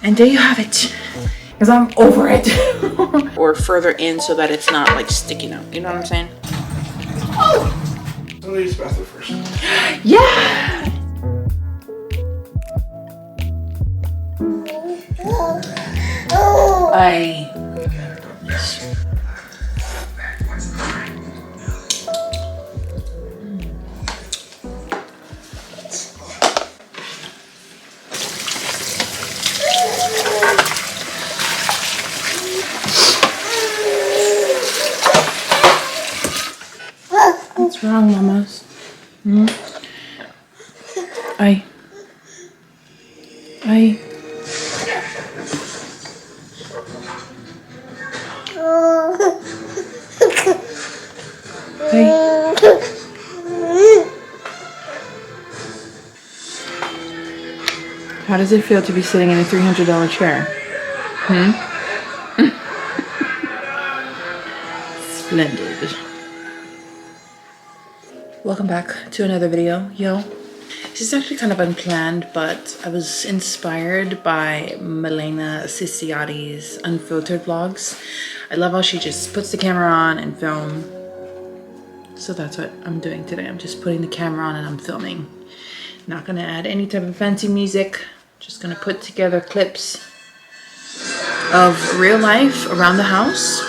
And there you have it. Because I'm over it. Or further in so that it's not like sticking out. You know what I'm saying? I'm gonna use the bathroom first. Yeah! What's wrong, mamas? Ay. How does it feel to be sitting in a $300 chair? Splendid. Welcome back to another video, yo. This is actually kind of unplanned, but I was inspired by Millena C's unfiltered vlogs. I love how she just puts the camera on and film. So that's what I'm doing today. I'm just putting the camera on and I'm filming. Not gonna add any type of fancy music. Just gonna put together clips of real life around the house.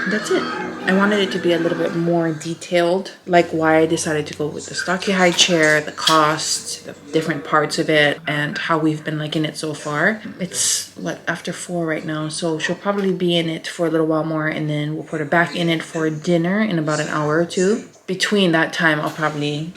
And that's it. I wanted it to be a little bit more detailed, like why I decided to go with the Stokke high chair, the cost, the different parts of it, and how we've been liking it so far. It's what, after 4 right now, so she'll probably be in it for a little while more, and then we'll put her back in it for dinner in about an hour or two. Between that time, I'll probably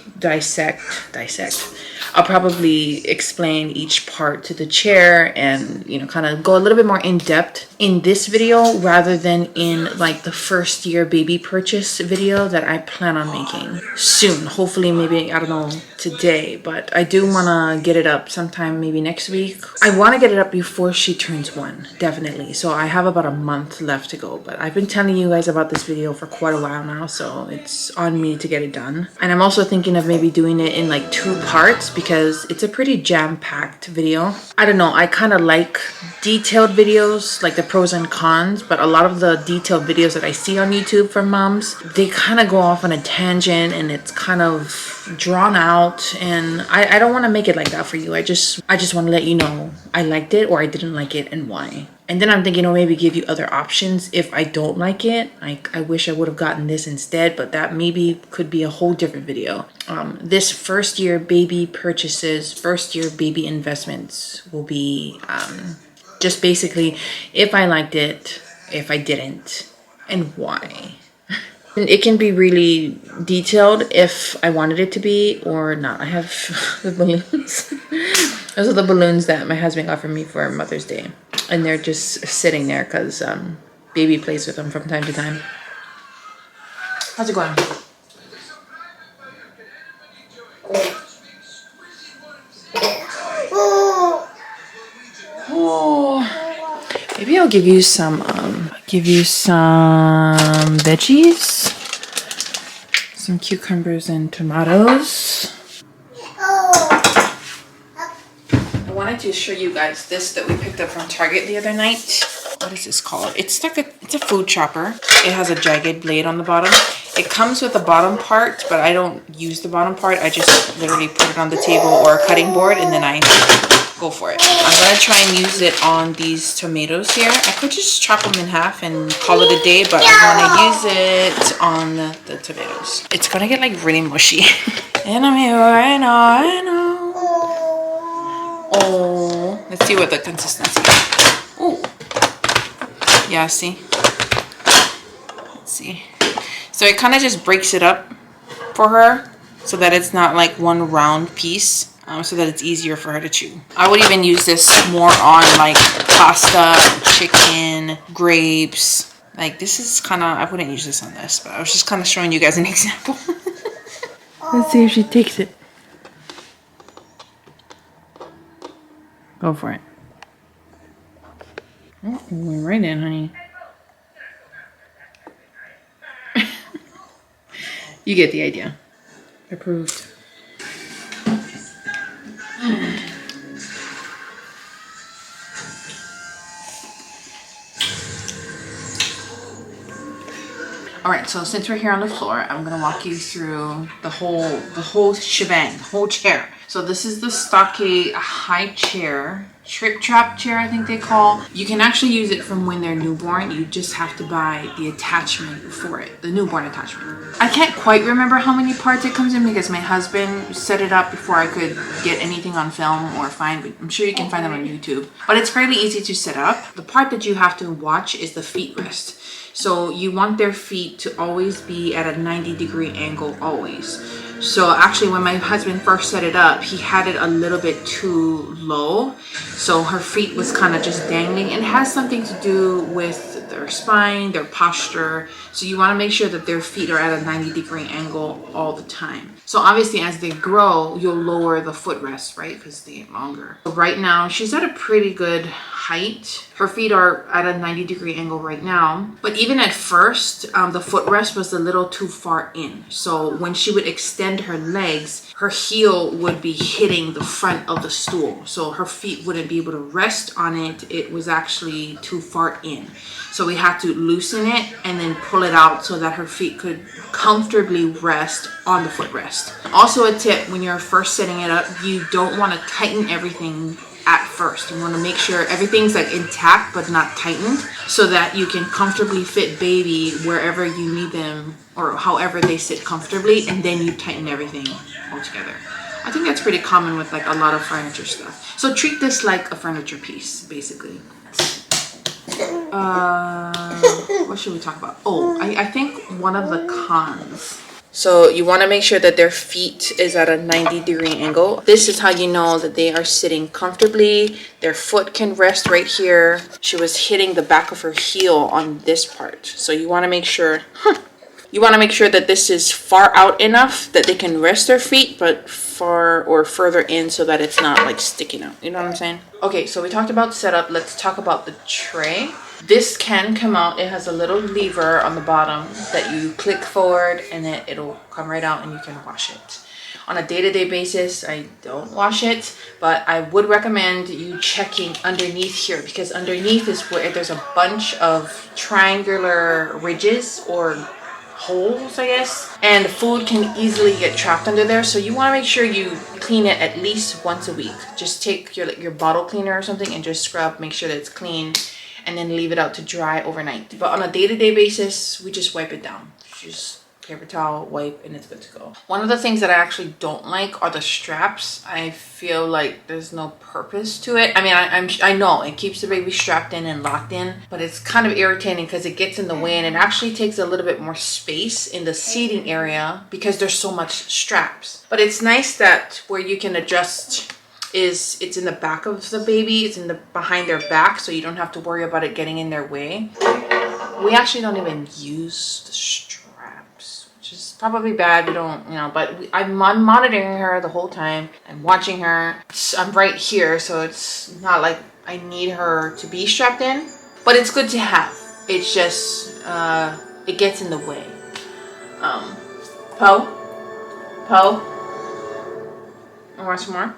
I'll probably explain each part to the chair and, you know, kind of go a little bit more in depth in this video rather than in like the first year baby purchase video that I plan on making soon. Hopefully, maybe, I don't know, today, but I do want to get it up sometime maybe next week. I want to get it up before she turns 1, definitely. So I have about a month left to go, but I've been telling you guys about this video for quite a while now, so it's on me to get it done. And I'm also thinking of maybe doing it in like 2 parts because it's a pretty jam-packed video. I don't know, I kind of like detailed videos, like the pros and cons, but a lot of the detailed videos that I see on YouTube from moms, they kind of go off on a tangent and it's kind of drawn out, and I don't want to make it like that for you. I just want to let you know I liked it or I didn't like it and why. And then I'm thinking, oh, maybe give you other options if I don't like it. I wish I would have gotten this instead, but that maybe could be a whole different video. This first year baby purchases, first year baby investments will be just basically if I liked it, if I didn't, and why. And it can be really detailed if I wanted it to be or not. I have the balloons. Those are the balloons that my husband got for me for Mother's Day. And they're just sitting there because baby plays with them from time to time. How's it going? Oh, maybe I'll give you some veggies, some cucumbers and tomatoes. I wanted to show you guys this that we picked up from Target the other night. What is this called? It's a food chopper. It has a jagged blade on the bottom. It comes with the bottom part, but I don't use the bottom part. I just literally put it on the table or a cutting board and then I go for it. I'm gonna try and use it on these tomatoes here. I could just chop them in half and call it a day, but I wanna use it on the tomatoes. It's gonna get like really mushy. And I'm here, I know. Oh, let's see what the consistency is. Oh, yeah, see? Let's see. So it kind of just breaks it up for her so that it's not like one round piece, so that it's easier for her to chew. I would even use this more on like pasta, chicken, grapes. Like this is kind of, I wouldn't use this on this, but I was just kind of showing you guys an example. Let's see if she takes it. Go for it. Oh, went right in, honey. You get the idea. Approved. All right, so since we're here on the floor, I'm gonna walk you through the whole shebang, the whole chair. So this is the Stokke high chair, trip trap chair, I think they call. You can actually use it from when they're newborn. You just have to buy the attachment for it, the newborn attachment. I can't quite remember how many parts it comes in because my husband set it up before I could get anything on film or find, but I'm sure you can find them on YouTube. But it's fairly easy to set up. The part that you have to watch is the feet rest. So you want their feet to always be at a 90-degree angle always. So actually when my husband first set it up, he had it a little bit too low. So her feet was kind of just dangling, and it has something to do with their spine, their posture. So you want to make sure that their feet are at a 90-degree angle all the time. So obviously as they grow, you'll lower the footrest, right? Because they get longer. So right now, she's at a pretty good height. Her feet are at a 90-degree angle right now. But even at first, the footrest was a little too far in. So when she would extend her legs, her heel would be hitting the front of the stool. So her feet wouldn't be able to rest on it. It was actually too far in. So we had to loosen it and then pull it out so that her feet could comfortably rest on the footrest. Also a tip, when you're first setting it up, you don't want to tighten everything at first. You want to make sure everything's like intact but not tightened, so that you can comfortably fit baby wherever you need them or however they sit comfortably, and then you tighten everything all together. I think that's pretty common with like a lot of furniture stuff. So treat this like a furniture piece, basically. What should we talk about? Oh, I think one of the cons. So you want to make sure that their feet is at a 90-degree angle. This is how you know that they are sitting comfortably. Their foot can rest right here. She was hitting the back of her heel on this part. So you want to make sure, you want to make sure that this is far out enough that they can rest their feet, but far or further in so that it's not like sticking out. You know what I'm saying? Okay, so we talked about setup. Let's talk about the tray. This can come out. It has a little lever on the bottom that you click forward and then it'll come right out and you can wash it. On a day-to-day basis, I don't wash it, but I would recommend you checking underneath here, because underneath is where there's a bunch of triangular ridges or holes, I guess, and the food can easily get trapped under there. So you want to make sure you clean it at least once a week. Just take your bottle cleaner or something and just scrub, make sure that it's clean, and then leave it out to dry overnight. But on a day-to-day basis, we just wipe it down. Just paper towel, wipe, and it's good to go. One of the things that I actually don't like are the straps. I feel like there's no purpose to it. I mean, I know it keeps the baby strapped in and locked in, but it's kind of irritating because it gets in the way, and it actually takes a little bit more space in the seating area because there's so much straps. But it's nice that where you can adjust is it's in the back of the baby, it's in the behind their back, so you don't have to worry about it getting in their way. We actually don't even use the straps, which is probably bad. We don't, you know, but I'm monitoring her the whole time. I'm watching her. I'm right here, so it's not like I need her to be strapped in, but it's good to have. It's just it gets in the way. Poe, I want some more.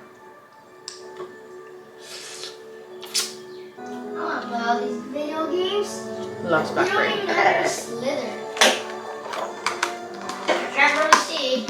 All these video games. Lost back brain. Slither. Can't really see.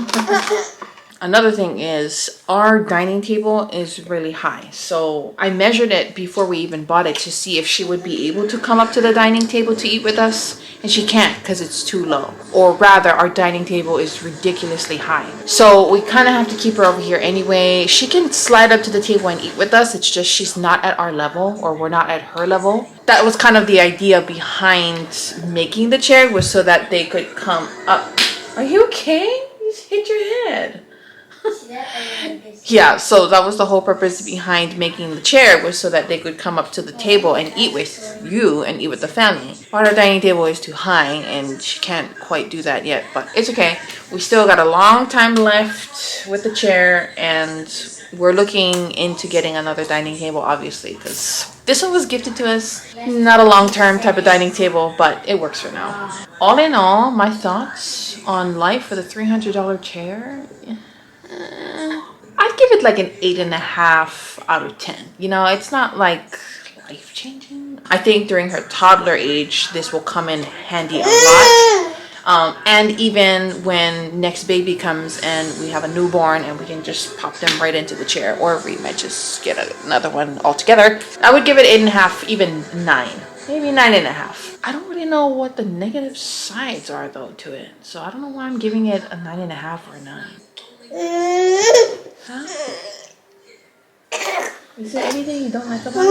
Another thing is our dining table is really high. So I measured it before we even bought it to see if she would be able to come up to the dining table to eat with us. And she can't because it's too low. Or rather, our dining table is ridiculously high. So we kind of have to keep her over here anyway. She can slide up to the table and eat with us. It's just she's not at our level, or we're not at her level. That was kind of the idea behind making the chair, was so that they could come up. Are you okay? You just hit your head. Yeah, so that was the whole purpose behind making the chair, was so that they could come up to the table and eat with you and eat with the family. But our dining table is too high and she can't quite do that yet, but it's okay. We still got a long time left with the chair, and we're looking into getting another dining table, obviously, because this one was gifted to us. Not a long-term type of dining table, but it works for now. All in all, my thoughts on life for the $300 chair, I'd give it like an 8.5 out of 10. You know, it's not like life-changing. I think during her toddler age, this will come in handy a lot. And even when next baby comes and we have a newborn, and we can just pop them right into the chair, or we might just get another one altogether. I would give it 8.5, even 9, maybe 9.5. I don't really know what the negative sides are though to it, so I don't know why I'm giving it a 9.5 or a 9. Huh? Is there anything you don't like about it?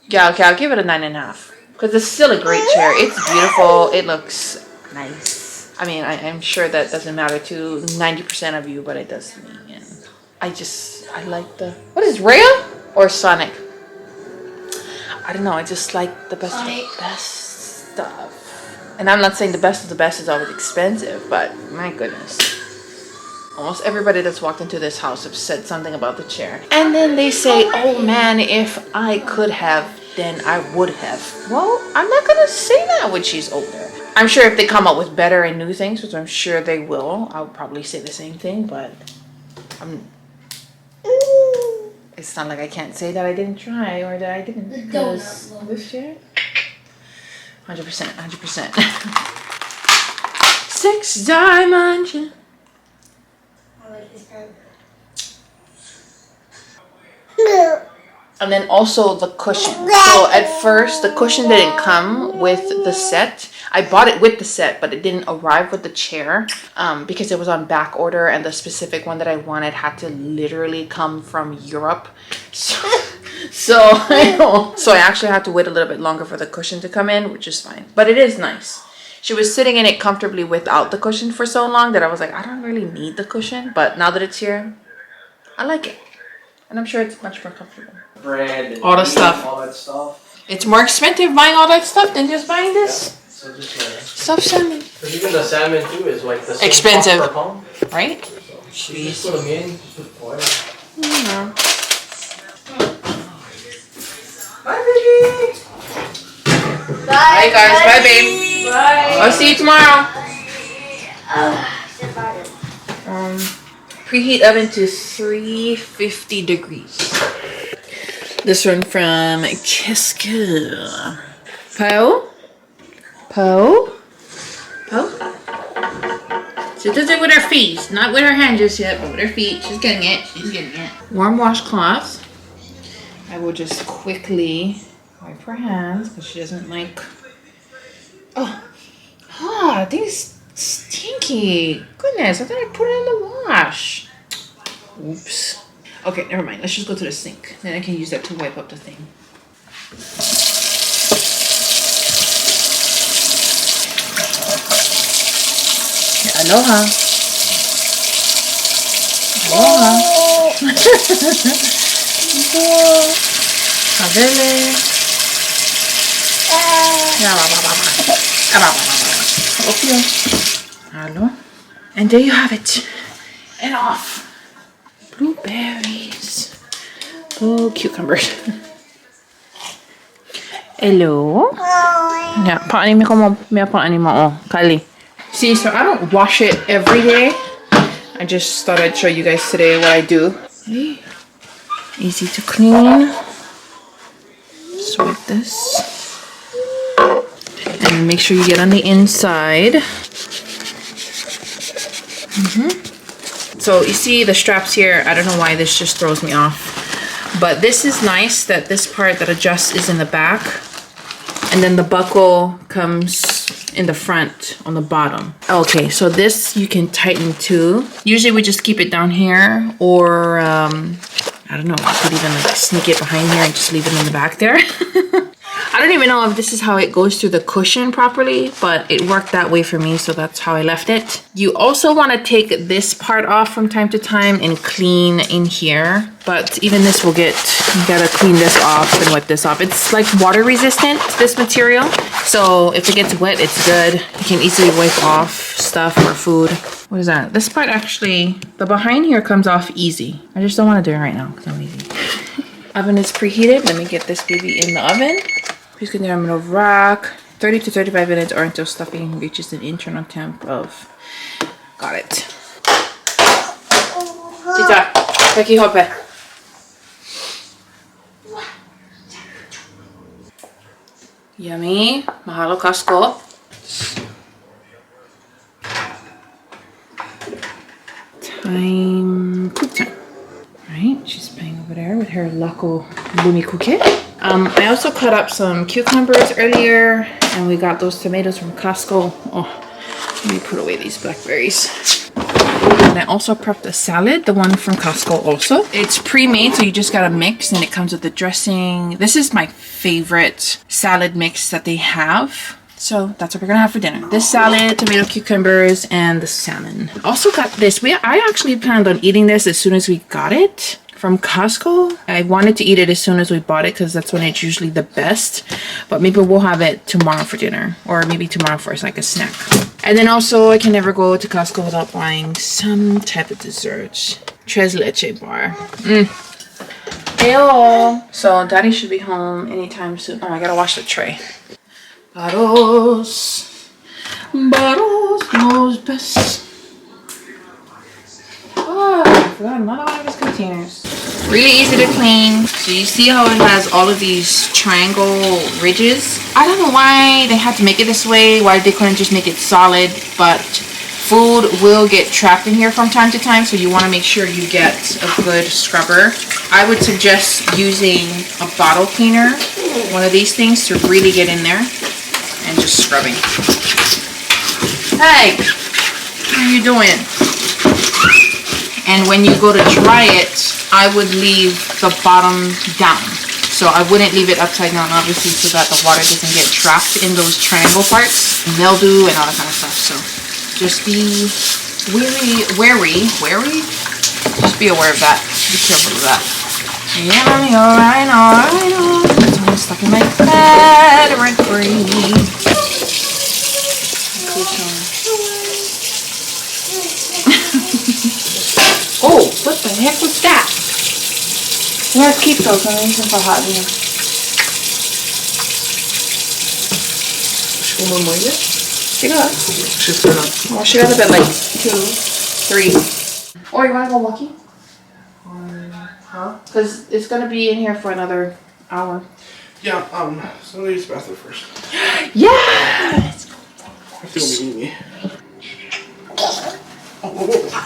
Yeah, okay, I'll give it a 9.5. Because it's still a great chair. It's beautiful. It looks nice. I mean, I'm sure that doesn't matter to 90% of you, but it does to me. And I like the... What is Rhea or Sonic? I don't know. I just like the best of the best stuff. And I'm not saying the best of the best is always expensive, but my goodness. Almost everybody that's walked into this house have said something about the chair. And then they say, oh man, if I could have, then I would have. Well, I'm not gonna say that when she's older. I'm sure if they come up with better and new things, which I'm sure they will, I'll probably say the same thing, but it's not like I can't say that I didn't try or that I didn't. Because this chair, 100%, 100%. 6 diamonds. And then also the cushion. So at first the cushion didn't come with the set. I bought it with the set, but it didn't arrive with the chair because it was on back order, and the specific one that I wanted had to literally come from Europe. So I actually had to wait a little bit longer for the cushion to come in, which is fine. But it is nice. She was sitting in it comfortably without the cushion for so long that I was like, I don't really need the cushion. But now that it's here, I like it. And I'm sure it's much more comfortable. Bread and all the stuff. All that stuff. It's more expensive buying all that stuff than just buying this. Yeah. So just Stuffed salmon. Because even the salmon too is like the same expensive, cost per pound. Right? So you just put them in, just put foil. Yeah. Bye, baby. Bye, guys. Bye, babe. Bye. I'll see you tomorrow. Preheat oven to 350 degrees. This one from Kiska. Poe? Poe? Poe? She does it with her feet. Not with her hands just yet, but with her feet. She's getting it. She's getting it. Warm washcloth. I will just quickly wipe her hands because she doesn't like... Oh. Ah, these stinky. Goodness, I thought I put it in the wash. Oops. Okay, never mind. Let's just go to the sink. Then I can use that to wipe up the thing. Aloha. Aloha. Avele. Okay. Hello. And there you have it. And off. Blueberries. Oh, cucumbers. Hello. Yeah, paani mo ko may paani mo oh, Kali. See, so I don't wash it every day. I just thought I'd show you guys today what I do. Okay. Easy to clean. Swipe this. And make sure you get on the inside. So you see the straps here, I don't know why this just throws me off. But this is nice that this part that adjusts is in the back. And then the buckle comes in the front on the bottom. Okay, so this you can tighten too. Usually we just keep it down here, or I don't know, I could even like sneak it behind here and just leave it in the back there. I don't even know if this is how it goes through the cushion properly, but it worked that way for me, so that's how I left it. You also want to take this part off from time to time and clean in here, but even this will get, you gotta clean this off and wet this off. It's like water resistant, this material, so if it gets wet, it's good. You can easily wipe off stuff or food. What is that? This part actually, the behind here comes off easy. I just don't want to do it right now because I'm lazy. Oven is preheated. Let me get this baby in the oven. Please continue on middle of rack. 30 to 35 minutes or until stuffing reaches an internal temp of... Got it. Tita, Peki hope. Yummy. Mahalo Costco. Cook time. Right, she's playing over there with her Lako Lumi Kuke. I also cut up some cucumbers earlier, and we got those tomatoes from Costco. Oh, let me put away these blackberries. And I also prepped a salad, the one from Costco also. It's pre-made, so you just gotta mix, and it comes with the dressing. This is my favorite salad mix that they have. So that's what we're gonna have for dinner. This salad, tomato, cucumbers, and the salmon. Also got this. I actually planned on eating this as soon as we got it from Costco. I wanted to eat it as soon as we bought it because that's when it's usually the best. But maybe we'll have it tomorrow for dinner, or maybe tomorrow for like a snack. And then also, I can never go to Costco without buying some type of dessert. Tres leche bar. Heyo. So Daddy should be home anytime soon. Oh, I gotta wash the tray. Barros knows best. Oh, I forgot another one of his containers. Really easy to clean. So you see how it has all of these triangle ridges? I don't know why they had to make it this way, why they couldn't just make it solid, but food will get trapped in here from time to time, so you want to make sure you get a good scrubber. I would suggest using a bottle cleaner, one of these things, to really get in there and just scrubbing. Hey, what are you doing? And when you go to dry it, I would leave the bottom down. So I wouldn't leave it upside down, obviously, so that the water doesn't get trapped in those triangle parts, mildew and all that kind of stuff. So just be wary. Just be aware of that. Be careful of that. Yeah, alright. It's only stuck in my bed. Rent free. Oh, what the heck was that? We have to keep those and use them for hot dinner. She got. She's good up. Well, she got a bit like 2, 3. Or you wanna go walking? Huh? Because it's gonna be in here for another hour. Yeah, so use the bathroom first. Yes! I feel me.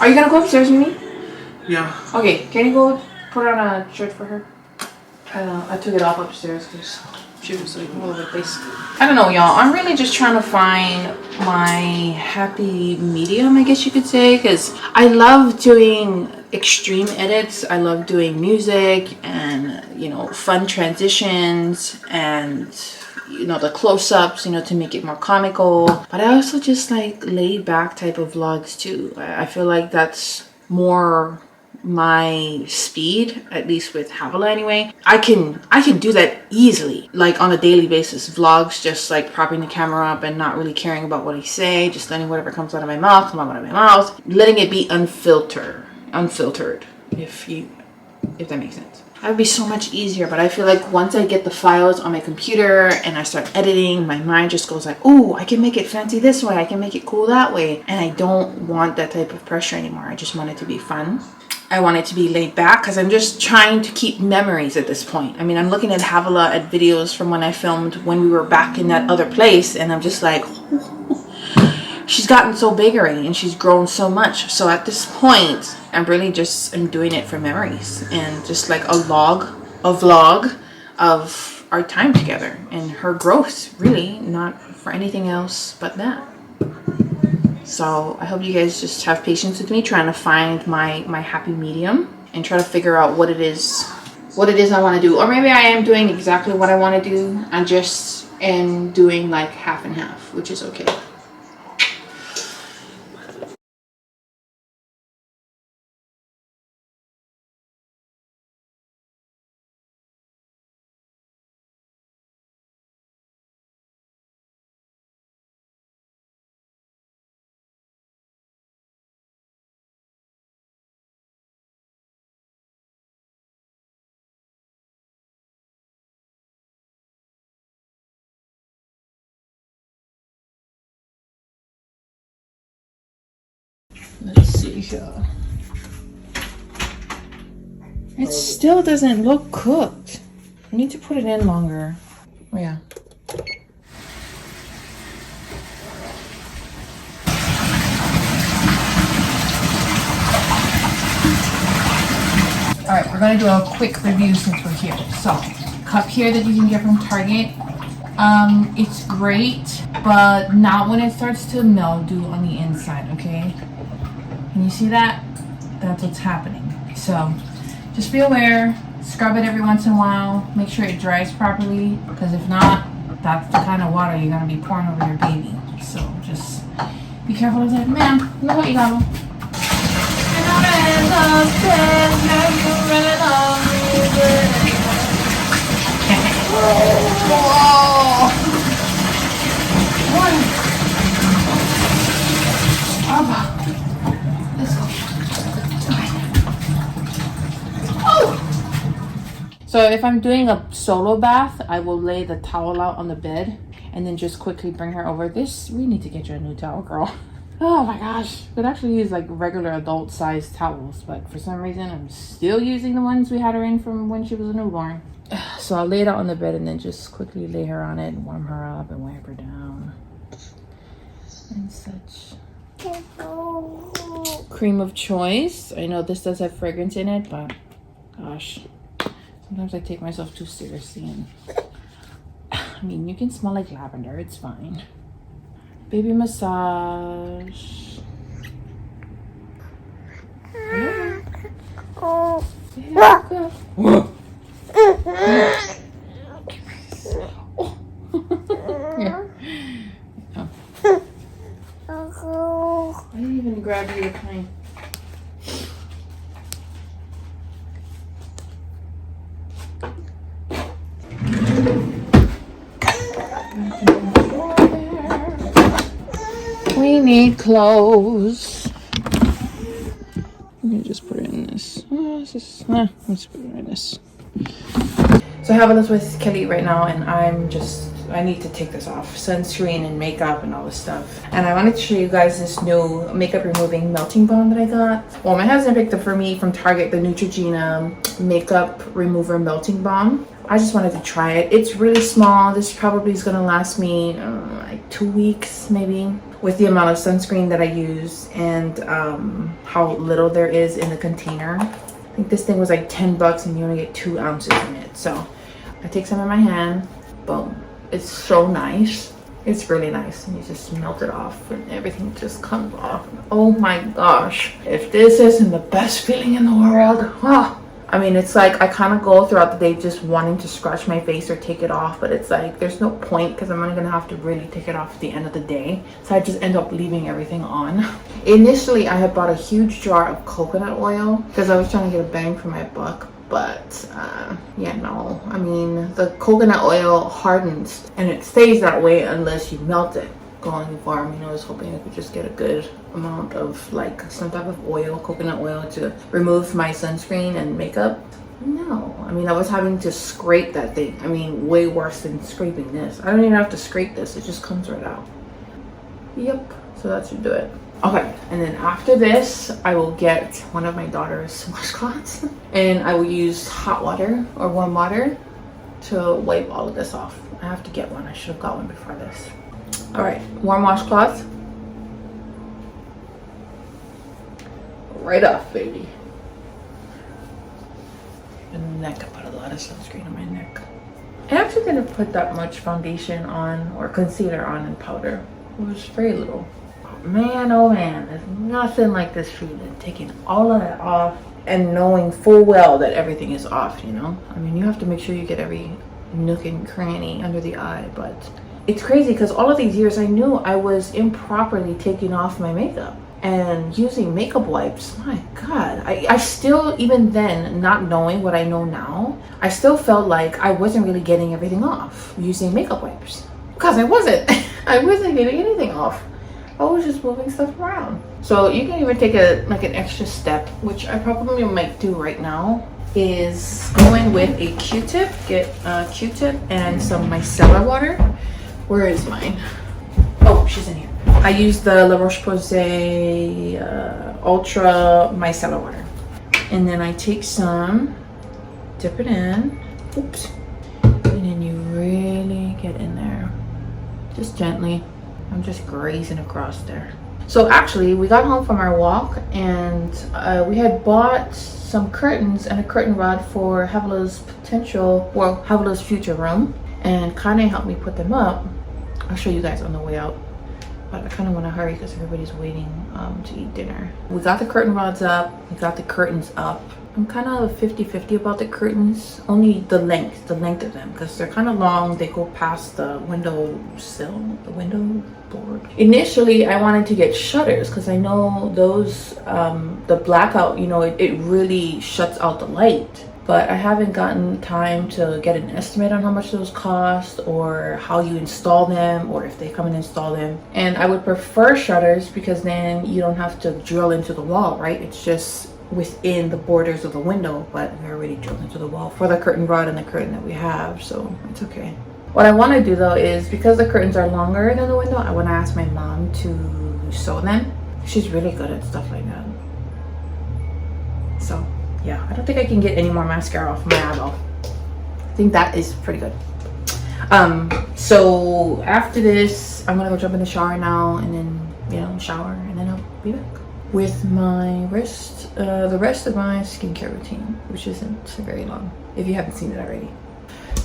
Are you gonna go upstairs with me? Yeah. Okay, can you go put on a shirt for her? I took it off upstairs because she was like all over the place. I don't know, y'all. I'm really just trying to find my happy medium, I guess you could say, because I love doing extreme edits. I love doing music and, you know, fun transitions and, you know, the close-ups, you know, to make it more comical. But I also just like laid back type of vlogs too. I feel like that's more my speed, at least with Havala anyway. I can do that easily, like on a daily basis. Vlogs, just like propping the camera up and not really caring about what I say, just letting whatever comes out of my mouth come out of my mouth, letting it be unfiltered, if that makes sense. That would be so much easier. But I feel like once I get the files on my computer and I start editing, my mind just goes like, oh, I can make it fancy this way, I can make it cool that way. And I don't want that type of pressure anymore. I just want it to be fun. I want it to be laid back because I'm just trying to keep memories at this point. I mean, I'm looking at Havala at videos from when I filmed when we were back in that other place, and I'm just like, she's gotten so big already and she's grown so much. So at this point, I'm really just, I'm doing it for memories and just like a vlog of our time together and her growth, really, not for anything else but that. So I hope you guys just have patience with me trying to find my happy medium and try to figure out what it is I want to do. Or maybe I am doing exactly what I want to do. I just am doing like half and half, which is okay. Let's see here. It still doesn't look cooked. I need to put it in longer. Oh yeah. gonna do a quick review since we're here. So, cup here that you can get from Target. It's great, but not when it starts to mildew on the inside, okay? Can you see that? That's what's happening. So, just be aware, scrub it every once in a while, make sure it dries properly, because if not, that's the kind of water you're gonna be pouring over your baby. So, just be careful of that. Ma'am, no what you got. Let's go. So if I'm doing a solo bath, I will lay the towel out on the bed and then just quickly bring her over. We need to get you a new towel, girl. Oh my gosh. You could actually use like regular adult sized towels, but for some reason I'm still using the ones we had her in from when she was a newborn. So I'll lay it out on the bed and then just quickly lay her on it and warm her up and wipe her down and such. Cream of choice. I know this does have fragrance in it, but gosh, sometimes I take myself too seriously. And I mean, you can smell like lavender, it's fine. Baby massage. Oh. Yeah, oh. Here. Oh. I didn't even grab you a pint. We need clothes. Let me just put it in this. Let's put it in this. So I have this with Kelly right now, and I need to take this off. Sunscreen and makeup and all this stuff. And I wanted to show you guys this new makeup removing melting balm that I got. Well, my husband picked up for me from Target the Neutrogena makeup remover melting balm. I just wanted to try it. It's really small. This probably is gonna last me like 2 weeks maybe, with the amount of sunscreen that I use and how little there is in the container. I think this thing was like 10 bucks and you only get 2 ounces in it. So I take some in my hand, boom. It's so nice. It's really nice. And you just melt it off and everything just comes off. Oh my gosh. If this isn't the best feeling in the world. Oh. I mean, it's like I kind of go throughout the day just wanting to scratch my face or take it off, but it's like there's no point because I'm only gonna have to really take it off at the end of the day. So I just end up leaving everything on. Initially, I had bought a huge jar of coconut oil because I was trying to get a bang for my buck, but yeah, no. I mean, the coconut oil hardens and it stays that way unless you melt it. Going farm, I was hoping I could just get a good amount of like some type of oil, coconut oil, to remove my sunscreen and makeup. No, I mean, I was having to scrape that thing. I mean, way worse than scraping this. I don't even have to scrape this, it just comes right out. Yep, so that should do it. Okay, and then after this, I will get one of my daughter's washcloths and I will use hot water or warm water to wipe all of this off. I have to get one. I should have got one before this. All right, warm washcloth. Right off, baby. And neck, I put a lot of sunscreen on my neck. I actually didn't put that much foundation on or concealer on and powder. It was very little. Man, oh man, there's nothing like this feeling. Taking all of that off and knowing full well that everything is off, you know? I mean, you have to make sure you get every nook and cranny under the eye, but it's crazy because all of these years I knew I was improperly taking off my makeup and using makeup wipes. My God, I still, even then, not knowing what I know now, I still felt like I wasn't really getting everything off using makeup wipes because I wasn't. I wasn't getting anything off. I was just moving stuff around. So you can even take an extra step, which I probably might do right now, is going with a Q-tip. Get a Q-tip and some micellar water. Where is mine? Oh, she's in here. I use the La Roche-Posay Ultra Micellar Water. And then I take some, dip it in. Oops. And then you really get in there. Just gently. I'm just grazing across there. So actually, we got home from our walk and we had bought some curtains and a curtain rod for Havela's Havela's future room, and Kane helped me put them up. I'll show you guys on the way out, but I kind of want to hurry because everybody's waiting to eat dinner. We got the curtain rods up, we got the curtains up. I'm kind of 50-50 about the curtains, only the length of them, because they're kind of long. They go past the window sill, the window board. Initially, I wanted to get shutters because I know those, the blackout, you know, it really shuts out the light. But I haven't gotten time to get an estimate on how much those cost or how you install them or if they come and install them. And I would prefer shutters because then you don't have to drill into the wall, right? It's just within the borders of the window, but we already drilled into the wall for the curtain rod and the curtain that we have, so it's okay. What I want to do though is, because the curtains are longer than the window, I want to ask my mom to sew them. She's really good at stuff like that. So yeah, I don't think I can get any more mascara off my eyeball. I think that is pretty good. So after this, I'm gonna go jump in the shower now, and then, you know, shower, and then I'll be back with my the rest of my skincare routine, which isn't very long if you haven't seen it already.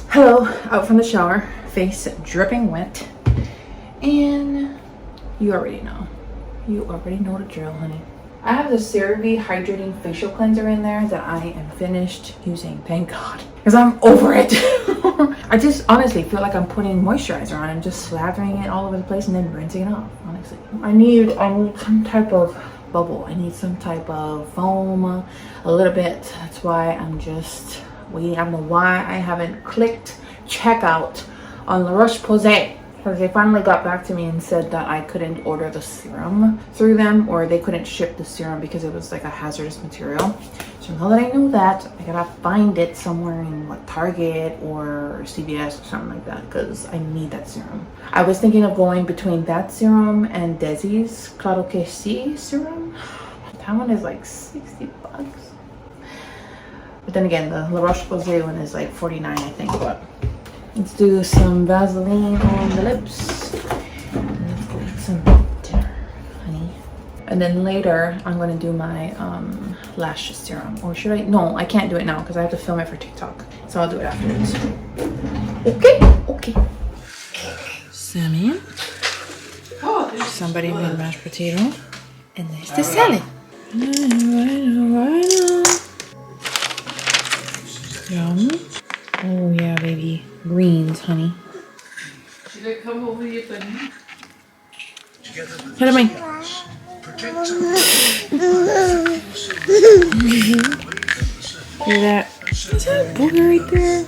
Hello, out from the shower, face dripping wet, and you already know the drill, honey. I have the CeraVe hydrating facial cleanser in there that I am finished using, thank God, because I'm over it. I just honestly feel like I'm putting moisturizer on and just slathering it all over the place and then rinsing it off, honestly. I need some type of bubble. I need some type of foam, a little bit. That's why I'm just waiting. I don't know why I haven't clicked checkout on La Roche-Posay, because they finally got back to me and said that I couldn't order the serum through them, or they couldn't ship the serum because it was like a hazardous material. So now that I know that, I gotta find it somewhere in what, Target or CVS or something like that, because I need that serum. I was thinking of going between that serum and Desi's Claro Que Si serum. That one is like 60 bucks. But then again, the La Roche-Posay one is like 49, I think. But let's do some Vaseline on the lips. And let's go eat some dinner, honey. And then later, I'm gonna do my lash serum. Or should I? No, I can't do it now because I have to film it for TikTok. So I'll do it afterwards. Okay. Salmon. Somebody made mashed potato. And there's the salad. Alright. Yum. Oh yeah, baby. Greens, honey. Did it come over your bunny? Hello, mine. Hear that? Is that a booger right there?